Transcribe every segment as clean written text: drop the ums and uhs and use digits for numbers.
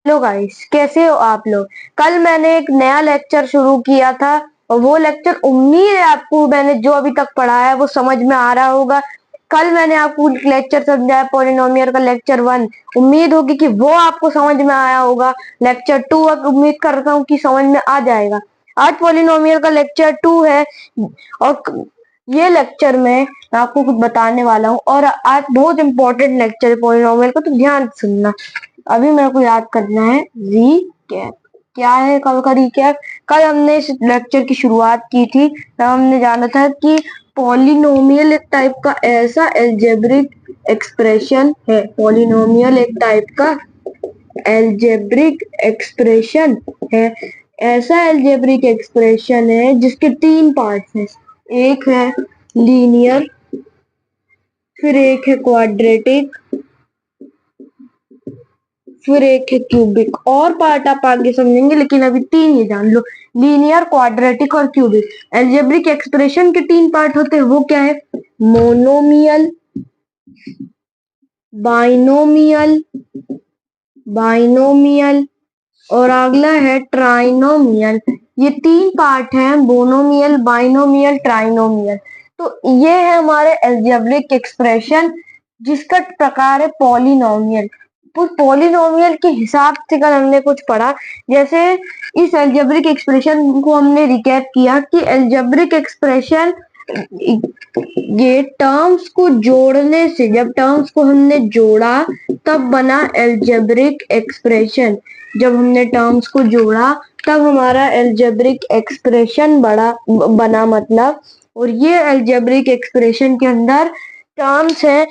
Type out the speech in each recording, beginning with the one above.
Hello guys, कैसे हो आप लोग। कल मैंने एक नया लेक्चर शुरू किया था और वो लेक्चर उम्मीद है आपको मैंने जो अभी तक पढ़ाया है वो समझ में आ रहा होगा। कल मैंने आपको लेक्चर समझाया पॉलिनोमियल का लेक्चर 1। उम्मीद होगी कि वो आपको समझ में आया होगा। लेक्चर 2 अब उम्मीद करता हूँ कि समझ में आ जाएगा। आज पॉलिनोमियल का लेक्चर 2 है और ये लेक्चर में आपको कुछ बताने वाला हूँ और आज बहुत इंपॉर्टेंट लेक्चर है पॉलिनोमियल का, तो ध्यान से सुनना। अभी मेरे को याद करना है रिकैप। क्या है कल का रिकैप। कल हमने इस लेक्चर की शुरुआत की थी, तब हमने जाना था कि पॉलिनोमियल एक टाइप का ऐसा एल्जेब्रिक एक्सप्रेशन है। पॉलिनोमियल एक टाइप का एल्जेब्रिक एक्सप्रेशन है। ऐसा एल्जेब्रिक एक्सप्रेशन है जिसके 3 पार्ट्स हैं। एक है लीनियर, फिर एक है क्वाड्रेटिक, फिर एक है क्यूबिक। और पार्ट आप आगे समझेंगे, लेकिन अभी 3 ही जान लो, लीनियर, क्वाड्रेटिक और क्यूबिक। एल्जेब्रिक एक्सप्रेशन के 3 पार्ट होते हैं, वो क्या है? मोनोमियल, बाइनोमियल, बाइनोमियल और अगला है ट्राइनोमियल। ये 3 पार्ट हैं, मोनोमियल, बाइनोमियल, ट्राइनोमियल। तो ये है हमारे एल्जेब्रिक एक्सप्रेशन जिसका प्रकार है पॉलिनोमियल। पॉलिनोमियल के हिसाब से कल हमने कुछ पढ़ा, जैसे इस एल्जेब्रिक एक्सप्रेशन को हमने रिकैप किया कि एल्जेब्रिक एक्सप्रेशन ये टर्म्स को जोड़ने से, जब टर्म्स को हमने जोड़ा तब बना एल्जेब्रिक एक्सप्रेशन। जब हमने टर्म्स को जोड़ा तब हमारा एल्जेब्रिक एक्सप्रेशन बना मतलब। और ये एल्जेब्रिक एक्सप्रेशन के अंदर टर्म्स है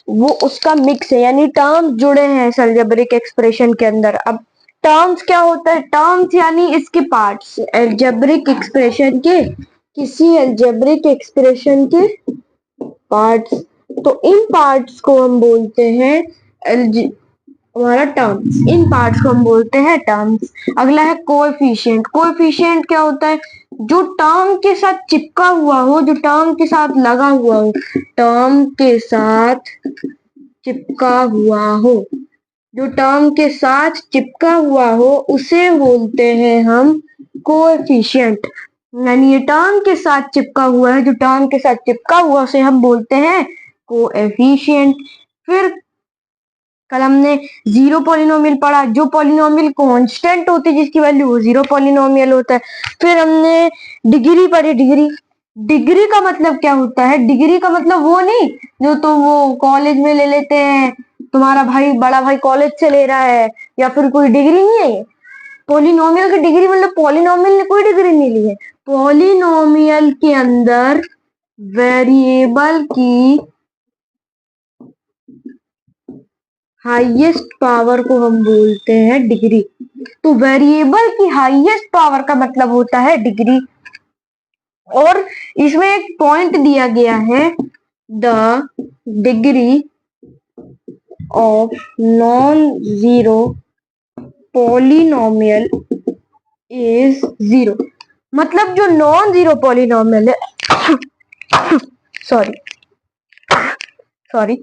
वो उसका मिक्स है, यानी टर्म्स जुड़े हैं इस एल्जेब्रिक एक्सप्रेशन के अंदर। अब टर्म्स क्या होता है? टर्म्स यानी इसके पार्ट्स, एल्जेब्रिक एक्सप्रेशन के, किसी एल्जेब्रिक एक्सप्रेशन के पार्ट्स। तो इन पार्ट्स को हम बोलते हैं हमारा टर्म्स। इन पार्ट्स को हम बोलते हैं टर्म्स। अगला है कोएफिशिएंट। कोएफिशिएंट क्या होता है? जो टर्म के साथ चिपका हुआ हो, जो टर्म के साथ लगा हुआ हो, टर्म के साथ चिपका हुआ हो, जो टर्म के साथ चिपका हुआ हो उसे बोलते हैं हम कोएफिशिएंट। यानी ये टर्म के साथ चिपका हुआ है, जो टर्म के साथ चिपका हुआ उसे हम बोलते हैं कोएफिशिएंट। फिर कल हमने जीरो पॉलिनोमियल पढ़ा, जो पॉलिनोमियल कांस्टेंट होती है जिसकी वैल्यू वो जीरो पॉलिनोमियल होता है। फिर हमने डिग्री पढ़ी। डिग्री, डिग्री का मतलब क्या होता है? डिग्री का मतलब वो नहीं जो तो वो कॉलेज में ले लेते हैं, तुम्हारा भाई बड़ा भाई कॉलेज से ले रहा है, या फिर कोई डिग्री नहीं है। पॉलिनोमियल की डिग्री मतलब पॉलिनोमियल ने कोई डिग्री नहीं ली है। पॉलिनोमियल के अंदर वेरिएबल की हाईएस्ट पावर को हम बोलते हैं डिग्री। तो वेरिएबल की हाईएस्ट पावर का मतलब होता है डिग्री। और इसमें एक पॉइंट दिया गया है, the degree of non zero polynomial is zero. मतलब जो नॉन जीरो पॉलिनोमियल है सॉरी सॉरी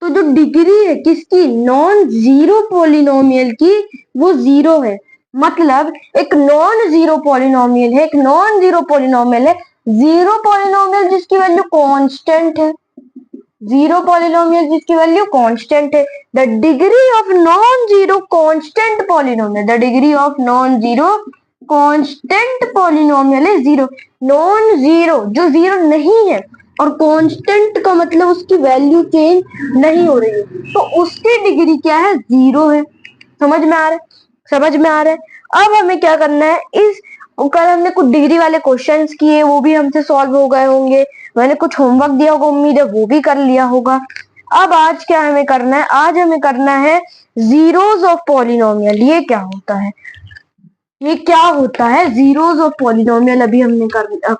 तो जो डिग्री है किसकी? नॉन जीरो पॉलिनोमियल की, वो जीरो है। मतलब एक नॉन जीरो पॉलिनोमियल है, एक नॉन जीरो पॉलिनोमियल है, जीरो पॉलिनोमियल जिसकी वैल्यू कांस्टेंट है, जीरो पॉलिनोमियल जिसकी वैल्यू कांस्टेंट है। The degree of non zero constant polynomial, the degree of non zero constant polynomial है जीरो। नॉन जीरो जो zero नहीं है, और कांस्टेंट का मतलब उसकी वैल्यू चेंज नहीं हो रही है, तो उसकी डिग्री क्या है? जीरो है। समझ में आ रहा है? समझ में आ रहा है। अब हमें क्या करना है, इस कल हमने कुछ डिग्री वाले क्वेश्चंस किए, वो भी हमसे सॉल्व हो गए होंगे। मैंने कुछ होमवर्क दिया होगा, उम्मीद है वो भी कर लिया होगा। अब आज क्या हमें करना है? आज हमें करना है जीरोस ऑफ पॉलिनोमियल। ये क्या होता है? ये क्या होता है? जीरोस ऑफ पॉलिनोमियल अभी हमने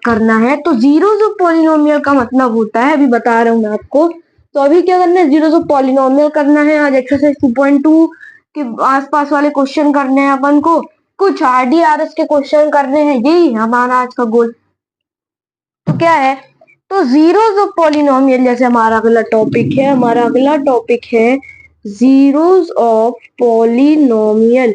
करना है। तो जीरोस ऑफ पॉलिनोमियल का मतलब होता है, अभी बता रहा हूं मैं आपको। तो अभी क्या करना है? जीरोस ऑफ पॉलिनोमियल करना है। आज एक्सरसाइज 2.2 के आसपास वाले क्वेश्चन करने हैं अपन को, कुछ आरडीआरएस के क्वेश्चन करने हैं, यही हमारा आज का गोल। तो क्या है? तो जीरोस ऑफ पॉलिनोमियल, जैसे हमारा अगला टॉपिक है, हमारा अगला टॉपिक है जीरोस ऑफ पॉलिनोमियल।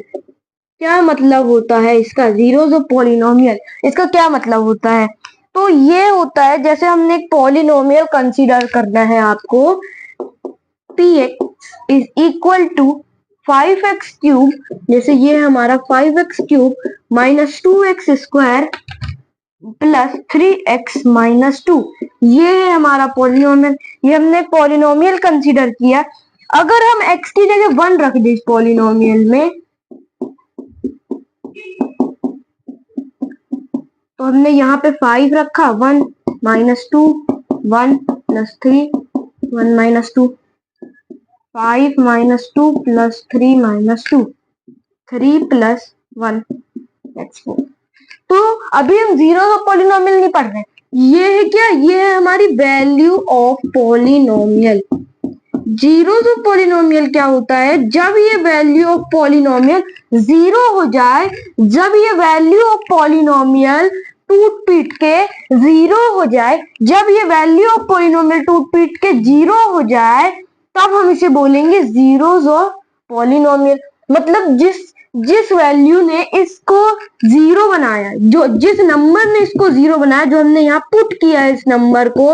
क्या मतलब होता है इसका? जीरोस ऑफ पॉलिनोमियल, इसका क्या मतलब होता है? तो ये होता है, जैसे हमने एक पॉलिनोमियल कंसीडर करना है आपको, px is equal to 5x cube, जैसे ये है हमारा 5x cube minus 2x square plus 3x minus 2। ये है हमारा पॉलिनोमियल। ये हमने पॉलिनोमियल कंसीडर किया। अगर हम x की जगह 1 रख दें इस पॉलिनोमियल में, तो हमने यहाँ पे 5 रखा, 1 minus 2, 1 plus 3, 1 minus 2, 5 minus 2 plus 3 minus 2, 3 plus 1, that's 4। तो अभी हम जीरो ऑफ पॉलिनोमियल नहीं पढ़ रहे, ये है क्या? ये है हमारी value of polynomial. Zeros of polynomial क्या होता है? जब ये वैल्यू ऑफ पॉलिनोमियल जीरो हो जाए, जब ये वैल्यू ऑफ पॉलिनोमियल टूट पीट के जीरो हो जाए, जब ये वैल्यू ऑफ पॉलिनोमियल टूट पीट के जीरो हो जाए, तब हम इसे बोलेंगे जीरोस ऑफ पॉलिनोमियल। मतलब जिस वैल्यू ने इसको जीरो बनाया, जो जिस नंबर ने इसको जीरो बनाया, जो हमने यहाँ पुट किया है इस नंबर को,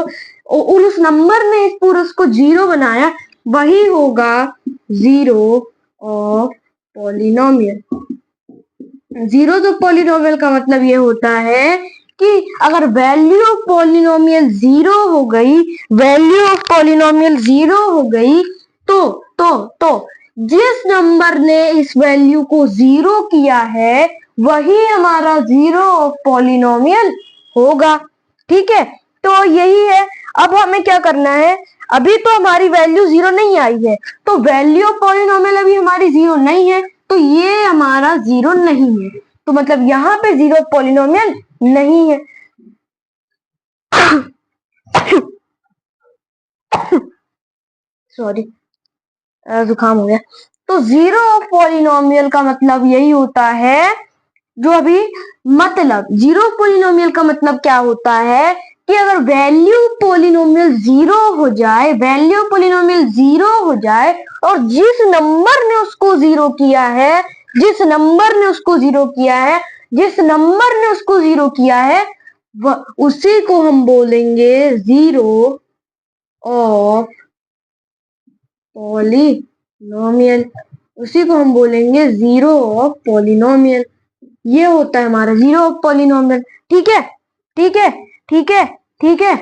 और उस नंबर ने इस पूरे को जीरो बनाया, वही होगा zero of polynomial. Zero of polynomial का मतलब ये होता है कि अगर वैल्यू ऑफ पॉलिनोमियल जीरो हो गई, वैल्यू ऑफ पॉलिनोमियल जीरो हो गई, तो जिस नंबर ने इस वैल्यू को जीरो किया है, वही हमारा जीरो ऑफ पॉलिनोमियल होगा। ठीक है, तो यही है। अब हमें क्या करना है? अभी तो हमारी वैल्यू जीरो नहीं आई है, तो वैल्यू ऑफ पॉलिनोमियल अभी हमारी जीरो नहीं है, तो ये हमारा जीरो नहीं है। तो मतलब यहाँ पे जीरो ऑफ पॉलिनोमियल नहीं है। सॉरी, जुकाम हो गया। तो जीरो ऑफ पॉलिनोमियल का मतलब यही होता है, जो अभी मतलब जीरो पॉलिनोमियल का मतलब क्या होता है कि अगर वैल्यू पॉलिनोमियल जीरो हो जाए, वैल्यू पॉलिनोमियल जीरो हो जाए, और जिस नंबर ने उसको जीरो किया है, जिस नंबर ने उसको जीरो किया है, जिस नंबर ने उसको जीरो किया है, उसी को हम बोलेंगे जीरो ऑफ पॉलिनोमियल। उसी को हम बोलेंगे जीरो ऑफ पॉलिनोमियल। ये होता है हमारा जीरो ऑफ पॉलिनोमियल। ठीक है, ठीक है, ठीक है, ठीक है।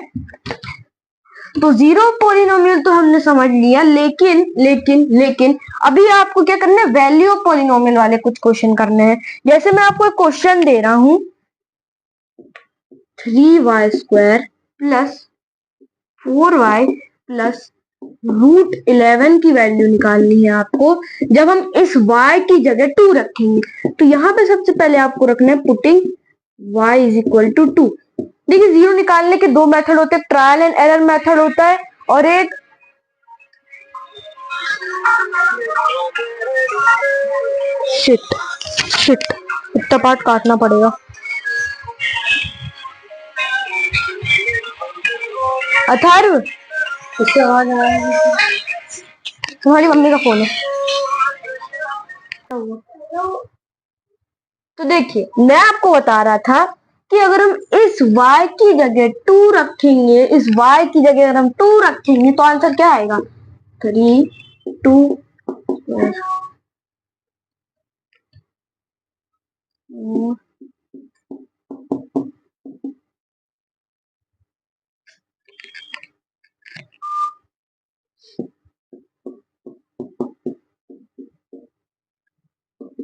तो जीरो ऑफ पॉलिनोमियल तो हमने समझ लिया, लेकिन लेकिन लेकिन अभी आपको क्या करना है? वैल्यू ऑफ पॉलिनोमियल वाले कुछ क्वेश्चन करने हैं। जैसे मैं आपको एक क्वेश्चन दे रहा हूं, 3y square plus 4y plus √11 की वैल्यू निकालनी है आपको। जब हम इस y की जगह 2 रखेंगे, तो यहाँ पे सबसे पहले आपको रखना है putting y is equal to 2। देखिए, जीरो निकालने के दो मेथड होते हैं, ट्रायल एंड एरर मेथड होता है, और एक शिट शिट इतना पार्ट काटना पड़ेगा। अथर्व, इससे आवाज आ रहा है, तुम्हारी मम्मी का फोन है। तो देखिए, मैं आपको बता रहा था कि अगर हम इस y की जगह 2 रखेंगे, इस y की जगह अगर हम 2 रखेंगे, तो आंसर क्या आएगा? 3 2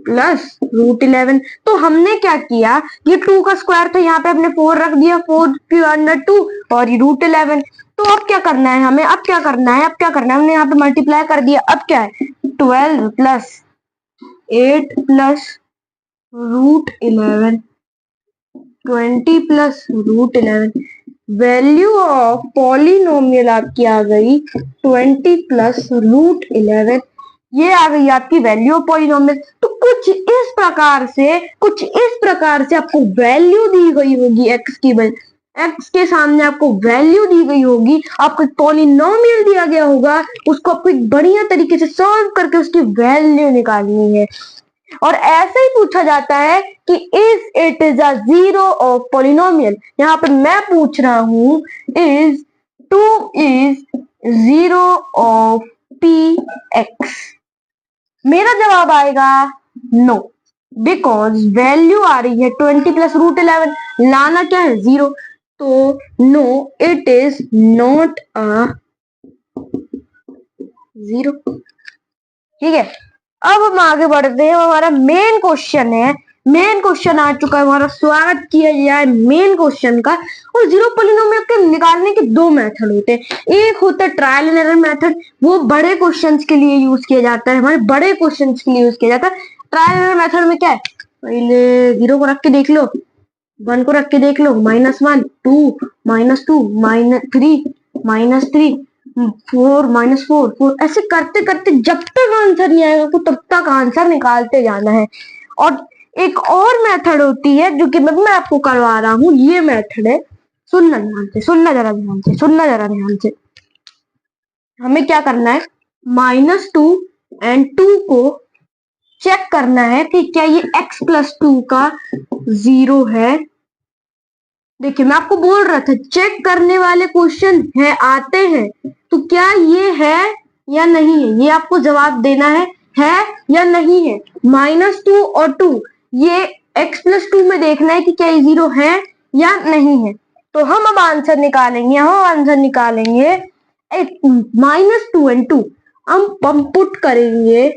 प्लस √11। तो हमने क्या किया, ये 2 का स्क्वायर था, यहाँ पे हमने 4 रख दिया, 4 के अंदर 2 और ये √11। तो अब क्या करना है हमें? अब क्या करना है? अब क्या करना है? हमने यहाँ पे मल्टीप्लाई कर दिया। अब क्या है? 12 plus 8 plus √11, 20 plus √11। Value of polynomial आपकी आ गई 20 प्लस √11। ये आ गई आपकी वैल्यू ऑफ पॉलिनोमियल। तो कुछ इस प्रकार से आपको वैल्यू दी गई होगी एक्स की, एक्स के सामने आपको वैल्यू दी गई होगी, आपको एक पॉलिनोमियल दिया गया होगा, उसको आपको एक बढ़िया तरीके से सॉल्व करके उसकी वैल्यू निकालनी है। और ऐसे ही पूछा जाता है कि is it is a zero of polynomial. यहाँ पर मैं पूछ रहा हूं is 2 is zero of P x. मेरा जवाब आएगा नो, बिकॉज वैल्यू आ रही है 20 प्लस रूट 11, लाना क्या है 0, तो no it is not a zero. ठीक है, अब हम आगे बढ़ते हैं। हमारा मेन क्वेश्चन है, मेन क्वेश्चन आ चुका है, हमारा स्वागत किया जाए मेन क्वेश्चन का। और जीरो पॉलिनोमियल के निकालने के दो मेथड होते हैं। एक होता है ट्रायल एंड एरर मेथड, वो बड़े क्वेश्चंस के लिए यूज किया जाता है, हमारे बड़े क्वेश्चंस के लिए यूज किया जाता है। ट्रायल एंड एरर मेथड में क्या है, पहले जीरो को रख के देख लो, 1 को रख के देख लो, -1 2 -2 -3 -3 4 -4 4, ऐसे करते करते जब तक आंसर नहीं आएगा तो तब तक आंसर निकालते जाना है। और एक और मेथड होती है जो कि मैं आपको करवा रहा हूँ, ये मेथड है, सुनना ध्यान से, सुनना जरा ध्यान से, सुनना जरा ध्यान से। हमें क्या करना है, -2 एंड 2 को चेक करना है कि क्या ये x + 2 का जीरो है। देखिए मैं आपको बोल रहा था चेक करने वाले क्वेश्चन है आते हैं, तो क्या ये है या नहीं है, ये आपको जवाब देना है या नहीं है। -2 और 2, ये x + 2 में देखना है कि क्या ये जीरो है या नहीं है। तो हम अब आंसर निकालेंगे, हम आंसर निकालेंगे -2 एंड 2 हम पुट करेंगे।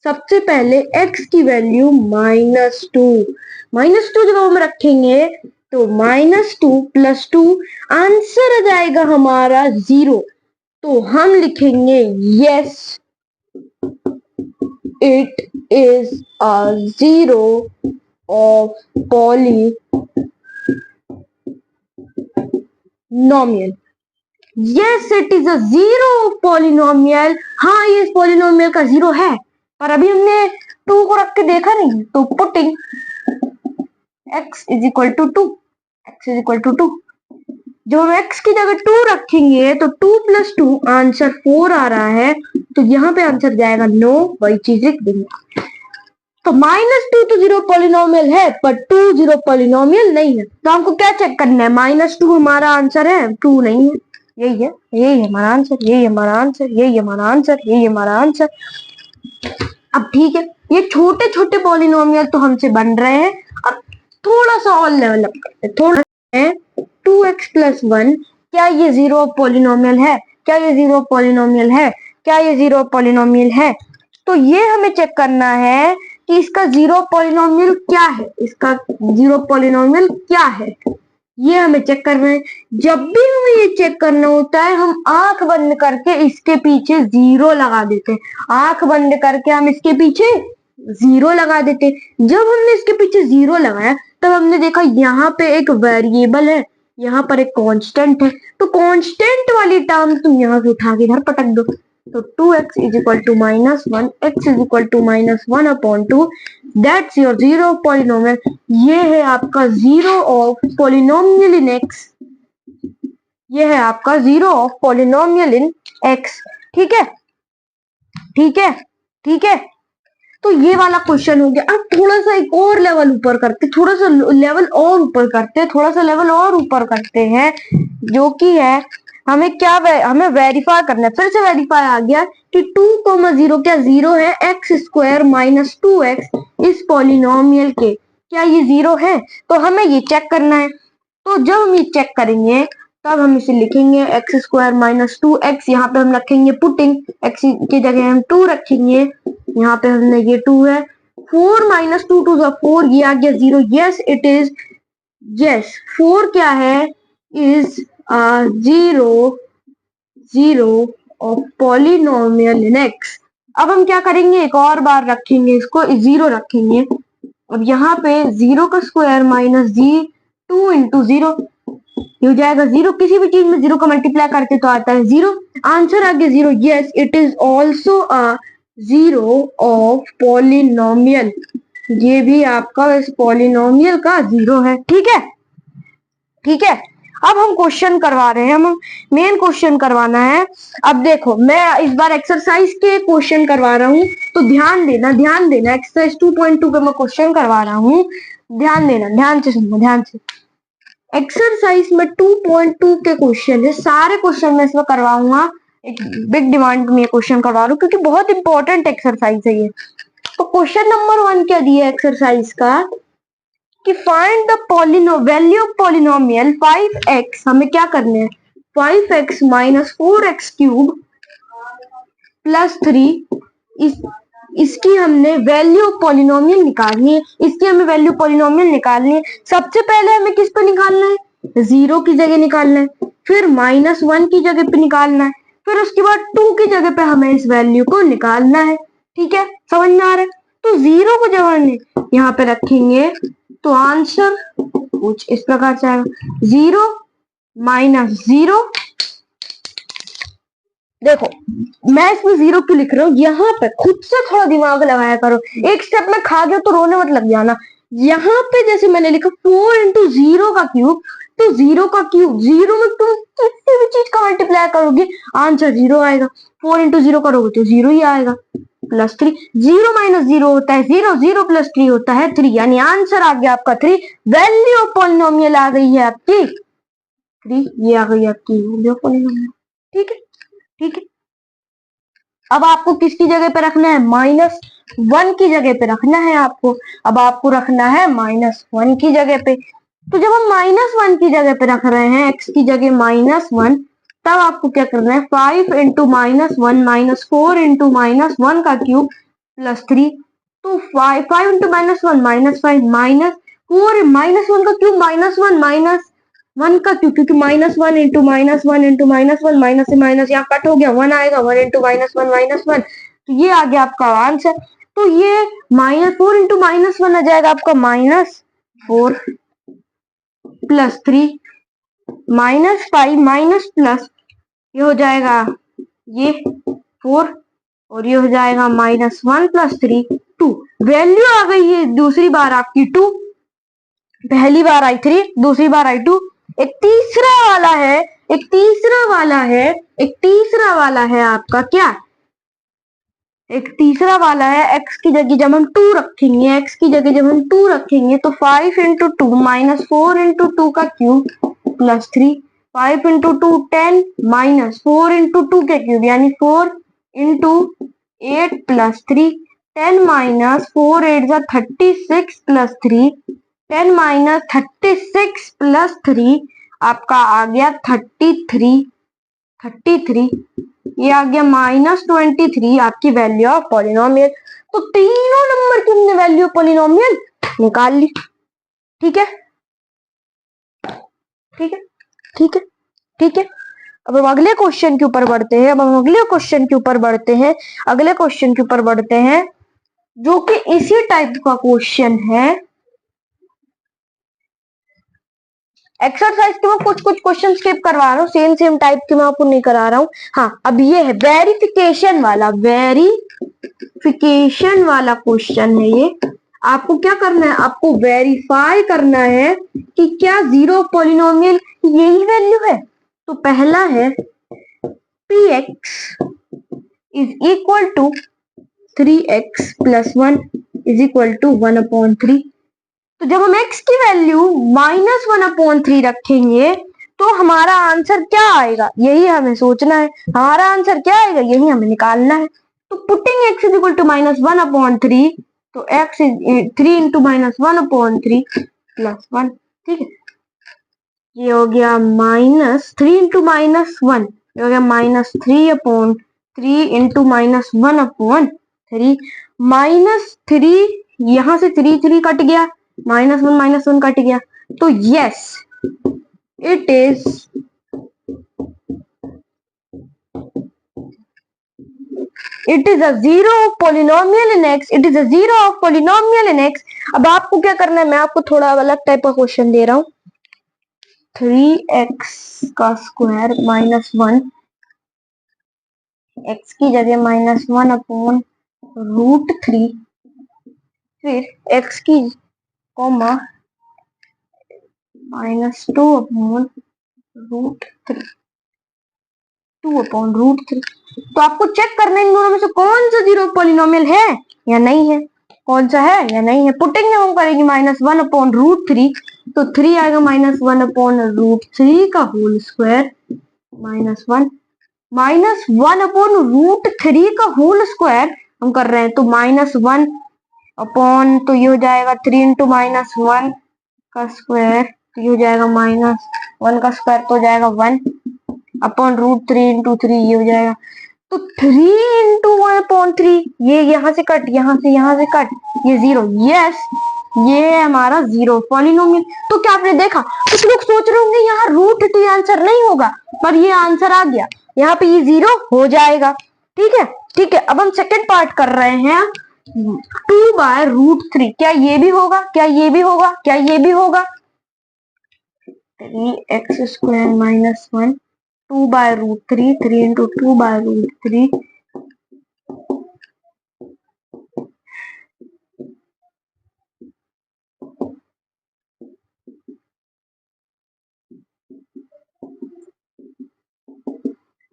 सबसे पहले x की वैल्यू -2 जब हम रखेंगे तो -2 + 2 आंसर आ जाएगा हमारा 0। तो हम लिखेंगे yes it is a zero of polynomial. Yes it is a zero of polynomial. हाँ ये इस पॉलिनोमियल का जीरो है, पर अभी हमने 2 को रख के देखा नहीं, तो पुटिंग x = 2, x = 2, जब हम x की जगह 2 रखेंगे तो 2 + 2 आंसर 4 आ रहा है, तो यहाँ पे आंसर जाएगा नो, वही चीज लिख देंगे। तो -2 तो जीरो पॉलिनोमियल है, पर 2 जीरो पॉलिनोमियल नहीं है। तो हमको क्या चेक करना है, -2 हमारा आंसर है, 2 नहीं है, यही है, यही हमारा आंसर, यही हमारा आंसर, यही हमारा आंसर, यही हमारा आंसर। अब ठीक है, ये छोटे छोटे पॉलिनोमियल तो हमसे बन रहे हैं, अब थोड़ा सा और लेवल अप करते हैं, थोड़ा है 2x + 1, क्या ये जीरो पॉलिनोमियल है, क्या ये जीरो पॉलिनोमियल है, क्या ये जीरो पॉलिनोमियल है। तो ये हमें चेक करना है कि इसका जीरो पॉलिनोमियल क्या है, इसका जीरो पॉलिनोमियल क्या है, ये हमें चेक करना है। जब भी हमें ये चेक करना होता है, हम आंख बंद करके इसके पीछे जीरो लगा देते हैं, आंख बंद करके हम इसके पीछे जीरो लगा देते हैं। जब हमने इसके पीछे जीरो लगाया तब हमने देखा यहाँ पे एक वेरिएबल है, यहाँ पर एक कांस्टेंट है, तो कांस्टेंट वाली टर्म तुम यहाँ से उठा के इधर पटक दो। तो 2x = -1, x = -1/2, that's your zero polynomial. ये है आपका zero of polynomial in x, ये है आपका zero of polynomial in x। ठीक है, ठीक है, ठीक है। तो ये वाला क्वेश्चन हो गया। अब थोड़ा सा एक और लेवल ऊपर करते, थोड़ा सा लेवल और ऊपर करते, थोड़ा सा लेवल और ऊपर करते हैं, जो कि है हमें क्या हमें वेरीफाई करना है। फिर से वेरीफाई आ गया कि 2,0 क्या जीरो है, x² - 2x इस पॉलिनोमियल के क्या ये जीरो है, तो हमें ये चेक करना है। तो जब हम ये चेक करेंगे तब हम इसे लिखेंगे x² - 2x, यहाँ पे हम रखेंगे पुटिंग, x की जगह हम 2 रखेंगे, यहाँ पे हमने ये 2 है, 4 - 2 = 4, ये आ गया 0। यस इट इज, यस 4 क्या है, is zero of polynomial in x। अब हम क्या करेंगे, एक और बार रखेंगे, इसको 0 रखेंगे, अब यहाँ पे 0 का स्क्वायर -2 × 0 हो जाएगा 0। किसी भी चीज में 0 का मल्टीप्लाई करके तो आता है 0, आंसर आ गया 0। Yes it is also a zero of polynomial, ये भी आपका इस पॉलिनोमियल का जीरो है। ठीक है, ठीक है, अब हम क्वेश्चन करवा रहे हैं, हम मेन क्वेश्चन करवाना है। अब देखो मैं इस बार एक्सरसाइज के क्वेश्चन करवा रहा हूँ, तो ध्यान देना ध्यान देना। एक्सरसाइज 2.2 पे मैं क्वेश्चन करवा रहा हूँ, ध्यान देना, ध्यान से सुनना, ध्यान से। एक्सरसाइज में 2.2 के क्वेश्चन है, सारे क्वेश्चन मैं इसमें करवाऊंगा। एक बिग डिमांड में क्वेश्चन करवा रहा हूँ क्योंकि बहुत इंपॉर्टेंट एक्सरसाइज है ये। तो क्वेश्चन नंबर 1 क्या दिया है एक्सरसाइज का कि find the value of polynomial 5x। हमें क्या करना है, 5x minus 4x cube plus 3, इसकी हमने वैल्यू ऑफ पॉलिनोमियल निकालनी है। इसकी हमें वैल्यू पॉलिनोमियल निकालनी है। सबसे पहले हमें किस पे निकालना है, 0 की जगह निकालना है, फिर -1 की जगह पे निकालना है, फिर उसके बाद 2 की जगह पे हमें इस वैल्यू को निकालना है। ठीक है, समझ में आ रहा है? तो 0 को जब हम यहाँ पे रखेंगे तो आंसर कुछ इस प्रकार से आएगा, 0 - 0। देखो मैं इसमें 0 क्यों लिख रहा हूँ, यहाँ पे खुद से थोड़ा दिमाग लगाया करो। एक स्टेप में खा गया तो रोने मत लग जाना। यहाँ पे जैसे मैंने लिखा 4 × 0 का क्यूब, तो 0 का क्यूब, 0 में तुम किसी भी चीज का मल्टीप्लाई करोगे आंसर 0 आएगा। 4 × 0 करोगे तो 0 ही आएगा। +3, 0 - 0 होता है 0, 0 + 3 होता है 3, यानी आंसर आ गया आपका 3। वैल्यू ऑफ पॉलिनोमियल आ गई है आपकी 3, ये आ गई आपकी वैल्यू ऑफ पॉलिनोमियल। ठीक है, ठीक है। अब आपको किसकी जगह पे रखना है, -1 की जगह पे रखना है आपको। अब आपको रखना है -1 की जगह पे। तो जब हम -1 की जगह पे रख रहे हैं, x की जगह -1, तब आपको क्या करना है, 5 × -1 -4 × -1 का क्यूब +3। तो 5 × -1 -5 -4 -1 का क्यूब -1 1 का क्यों, क्योंकि -1 × -1 × -1 माइनस से माइनस यहाँ कट हो गया, 1 आएगा, 1 × -1 तो ये आ गया आपका आंसर। तो ये -4 × -1 आ जाएगा आपका -4 +3 -5 प्लस ये हो जाएगा ये 4 और ये हो जाएगा -1 + 3 2। वैल्यू आ गई है दूसरी बार आपकी 2, पहली बार आई 3, दूसरी बार आई 2। एक तीसरा वाला है, एक तीसरा वाला है, एक तीसरा वाला है आपका क्या, एक तीसरा वाला है। x की जगह जब हम 2 रखेंगे, x की जगह जब हम 2 रखेंगे तो 5 × 2 -4 × 2 का क्यूब +3, 5 × 2 10 -4 × 2 के क्यूब यानी 4 × 8 +3, 10 - 4 8 36 +3, 10 - 36 +3 आपका आ गया 33, 33। ये आ गया -23 आपकी वैल्यू ऑफ पॉलिनोमियल। तो तीनों नंबर की हमने वैल्यू ऑफ पॉलिनोमियल निकाल ली। ठीक है, ठीक है, ठीक है, ठीक है। अब हम अगले क्वेश्चन के ऊपर बढ़ते हैं, अब हम अगले क्वेश्चन के ऊपर बढ़ते हैं, अगले क्वेश्चन के ऊपर बढ़ते हैं जो कि इसी टाइप का क्वेश्चन है। एक्सरसाइज के मैं कुछ कुछ क्वेश्चन स्किप करवा रहा हूँ, सेम टाइप के मैं आपको नहीं करा रहा हूँ। हाँ, अब ये है वेरिफिकेशन वाला, वेरिफिकेशन वाला क्वेश्चन है ये। आपको क्या करना है, आपको वेरीफाई करना है कि क्या 0 पॉलिनोमियल यही वैल्यू है। तो पहला है px = 3x + 1 = 1/3। तो जब हम x की वैल्यू -1/3 रखेंगे तो हमारा आंसर क्या आएगा, यही हमें सोचना है। हमारा आंसर क्या आएगा, यही हमें निकालना है। तो पुटिंग x = -1/3, तो x 3 × -1/3 + 1। ठीक है, ये हो गया -3 × -1, ये हो गया -3/3 × -1/3 यहाँ से 3 3 कट गया, -1 कट गया। तो yes, it is a 0 of polynomial in x, it is a 0 of polynomial in x। अब आपको क्या करना है, मैं आपको थोड़ा अलग टाइप का क्वेश्चन दे रहा हूँ। 3x² -1, x की जगह -1/√3, फिर x की कॉमा -2 अपॉन √3, 2 अपॉन √3। तो आपको चेक करना है इन दोनों में से कौन सा जीरो पॉलिनोमियल है या नहीं है, कौन सा है या नहीं है। पुटिंग जब हम करेंगे -1 अपॉन √3 तो 3 आएगा -1 अपॉन √3 का होल स्क्वायर -1, -1 अपॉन √3 का होल स्क्वायर हम कर रहे हैं तो -1 अपॉन, तो ये हो जाएगा 3 इंटू -1 का स्क्वायर, तो ये हो जाएगा -1 का स्क्वायर तो हो जाएगा 1 अपॉन √3 इंटू 3, ये हो जाएगा तो 3 इंटू 1/3, ये यहाँ से कट, यहाँ से कट, ये 0, यस ये है हमारा जीरो पॉलिनोमियल। तो क्या आपने देखा, कुछ लोग सोच रहे होंगे यहाँ √3 आंसर नहीं होगा, पर ये आंसर आ गया, यहाँ पे ये 0 हो जाएगा। ठीक है, ठीक है। अब हम सेकंड पार्ट कर रहे हैं 2/√3, क्या ये भी होगा, क्या ये भी होगा, क्या ये भी होगा, 3x² - 1 2/√3, 3 इंटू 2/√3,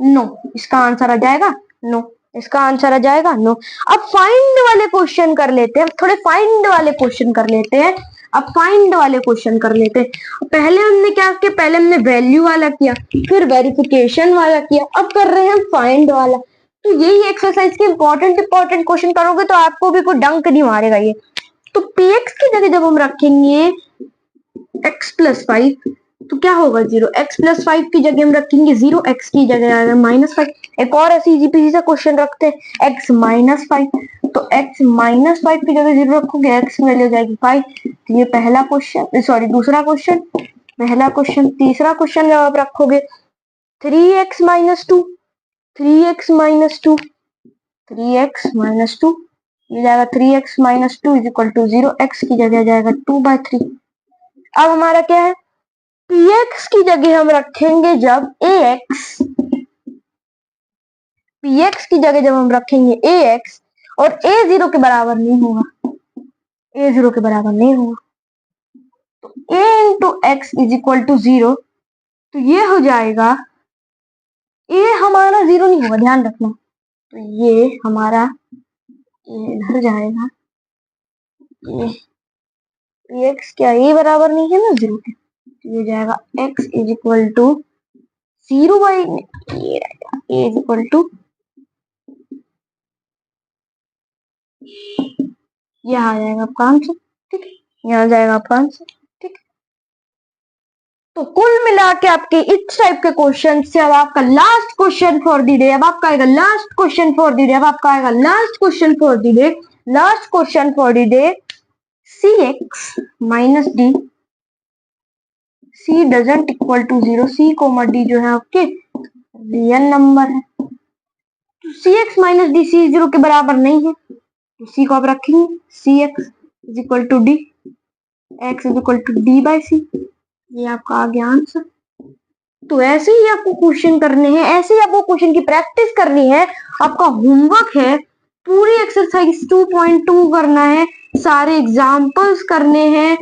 नो, इसका आंसर आ जाएगा नो, इसका आंसर आ जाएगा नो। अब फाइंड वाले क्वेश्चन कर लेते हैं, थोड़े फाइंड वाले क्वेश्चन कर लेते हैं। अब फाइंड वाले क्वेश्चन कर लेते हैं। पहले हमने क्या किया, पहले हमने वैल्यू वाला किया, फिर वेरिफिकेशन वाला किया, अब कर रहे हैं फाइंड वाला। तो यही एक्सरसाइज के इंपॉर्टेंट क्वेश्चन करोगे तो आपको भी कोई डंक नहीं मारेगा ये। तो px की जगह जब हम रखेंगे x+5 तो क्या होगा 0, x+5 की जगह हम रखेंगे 0, x की जगह आएगा -5। एक और ऐसी इजी पीजी सा क्वेश्चन रखते हैं x -5, तो x -5 की जगह 0 रखोगे, x की वैल्यू हो जाएगी 5। तो ये पहला क्वेश्चन, सॉरी दूसरा क्वेश्चन, पहला क्वेश्चन। तीसरा क्वेश्चन जब आप रखोगे 3x - 2, 3x - 2, 3x - 2, ये जाएगा 3x - 2 = 0, x की जगह जाएगा 2/3। अब हमारा क्या है, px की जगह हम रखेंगे जब px की जगह जब हम रखेंगे ax और a 0 के बराबर नहीं होगा, a 0 के बराबर नहीं होगा, तो a इंटू एक्स = 0, तो ये हो जाएगा, a हमारा 0 नहीं होगा, ध्यान रखना, तो ये हमारा इधर जाएगा, ये x क्या a बराबर नहीं है ना 0 के, तो ये जाएगा x = 0 बाई, ये रहेगा a = यहाँ आ जाएगा आपका आंसर। ठीक है, यहाँ जाएगा आपका आंसर। ठीक है, तो कुल मिला के आपके इस टाइप के क्वेश्चन से अब आपका last question for the day, अब आपका आएगा last question for the day, अब आपका आएगा last question for the day, last question for the day, cx - d, c doesn't equal to 0, c, d जो है आपके रियल नंबर है, तो cx - d c 0 के बराबर नहीं है, तो c को आप रखेंगे, cx = d, x = d/c, ये आपका आ गया आंसर। तो ऐसे ही आपको क्वेश्चन करने हैं, ऐसे ही आपको क्वेश्चन की प्रैक्टिस करनी है, आपका होमवर्क है पूरी एक्सरसाइज 2.2 करना है, सारे एग्जाम्पल्स करने हैं।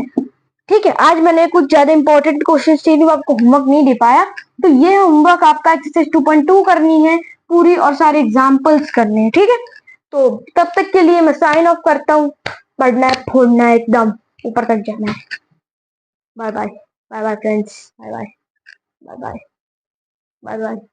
ठीक है, आज मैंने कुछ ज्यादा इंपॉर्टेंट क्वेश्चन थे, आपको होमवर्क नहीं दे पाया, तो ये होमवर्क आपका एक्सरसाइज 2.2 करनी है पूरी और सारे एग्जाम्पल्स करने हैं। ठीक है, तो तब तक के लिए मैं साइन ऑफ करता हूँ, पढ़ना है, फोड़ना है, एकदम ऊपर तक जाना है। Bye bye, bye bye friends, bye bye, bye bye, bye bye.